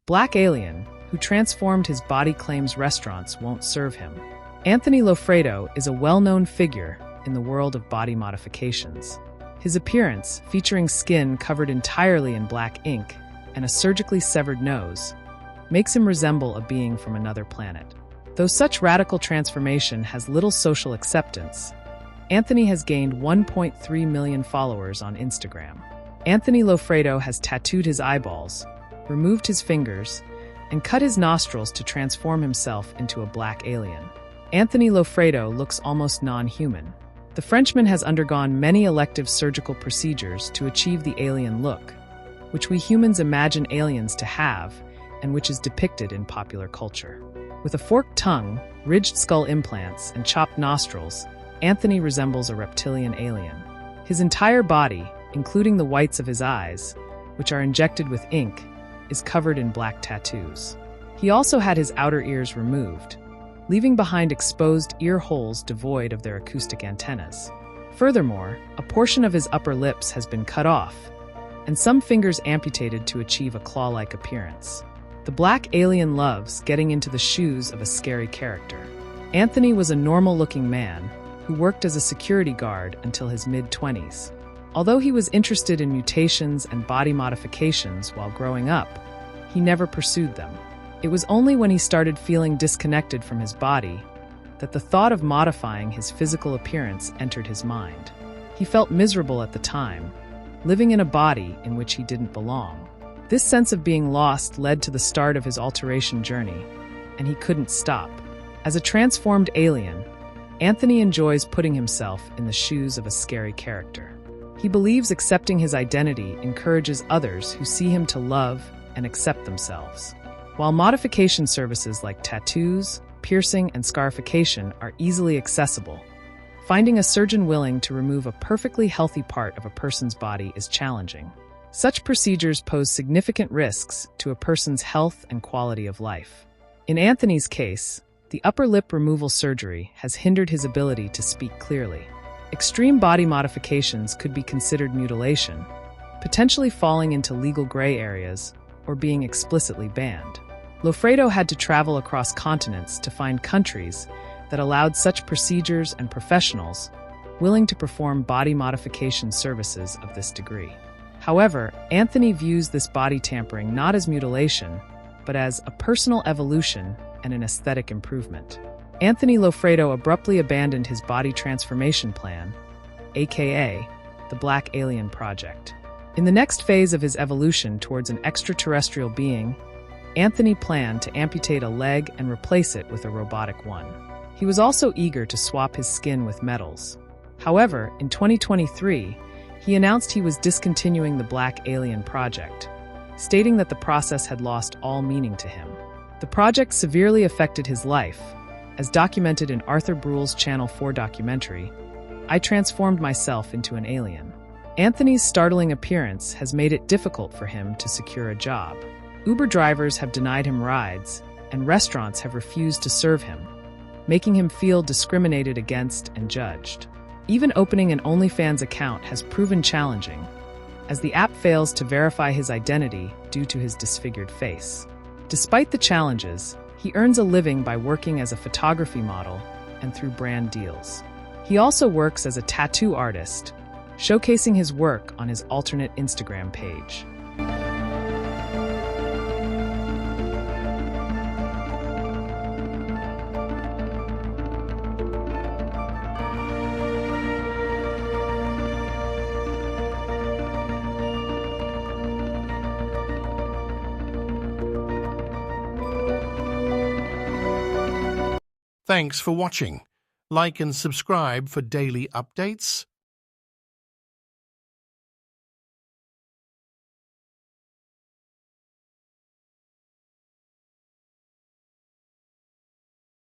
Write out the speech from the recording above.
Black alien, who transformed his body, claims restaurants won't serve him. Anthony Lofredo is a well-known figure in the world of body modifications. His appearance, featuring skin covered entirely in black ink and a surgically severed nose, makes him resemble a being from another planet. Though such radical transformation has little social acceptance, Anthony has gained 1.3 million followers on Instagram. Anthony Lofredo has tattooed his eyeballs, removed his fingers, and cut his nostrils to transform himself into a black alien. Anthony Lofredo looks almost non-human. The Frenchman has undergone many elective surgical procedures to achieve the alien look, which we humans imagine aliens to have and which is depicted in popular culture. With a forked tongue, ridged skull implants, and chopped nostrils, Anthony resembles a reptilian alien. His entire body, including the whites of his eyes, which are injected with ink, is covered in black tattoos. He also had his outer ears removed, leaving behind exposed ear holes devoid of their acoustic antennas. Furthermore, a portion of his upper lips has been cut off, and some fingers amputated to achieve a claw-like appearance. The black alien loves getting into the shoes of a scary character. Anthony was a normal-looking man who worked as a security guard until his mid-20s. Although he was interested in mutations and body modifications while growing up, he never pursued them. It was only when he started feeling disconnected from his body that the thought of modifying his physical appearance entered his mind. He felt miserable at the time, living in a body in which he didn't belong. This sense of being lost led to the start of his alteration journey, and he couldn't stop. As a transformed alien, Anthony enjoys putting himself in the shoes of a scary character. He believes accepting his identity encourages others who see him to love and accept themselves. While modification services like tattoos, piercing, and scarification are easily accessible, finding a surgeon willing to remove a perfectly healthy part of a person's body is challenging. Such procedures pose significant risks to a person's health and quality of life. In Anthony's case, the upper lip removal surgery has hindered his ability to speak clearly. Extreme body modifications could be considered mutilation, potentially falling into legal gray areas or being explicitly banned. Lofredo had to travel across continents to find countries that allowed such procedures and professionals willing to perform body modification services of this degree. However, Anthony views this body tampering not as mutilation, but as a personal evolution and an aesthetic improvement. Anthony Lofredo abruptly abandoned his body transformation plan, aka the Black Alien Project. In the next phase of his evolution towards an extraterrestrial being, Anthony planned to amputate a leg and replace it with a robotic one. He was also eager to swap his skin with metals. However, in 2023, he announced he was discontinuing the Black Alien Project, stating that the process had lost all meaning to him. The project severely affected his life, as documented in Arthur Bruhl's Channel 4 documentary, I Transformed Myself into an Alien. Anthony's startling appearance has made it difficult for him to secure a job. Uber drivers have denied him rides, and restaurants have refused to serve him, making him feel discriminated against and judged. Even opening an OnlyFans account has proven challenging, as the app fails to verify his identity due to his disfigured face. Despite the challenges, he earns a living by working as a photography model and through brand deals. He also works as a tattoo artist, showcasing his work on his alternate Instagram page. Thanks for watching. Like and subscribe for daily updates.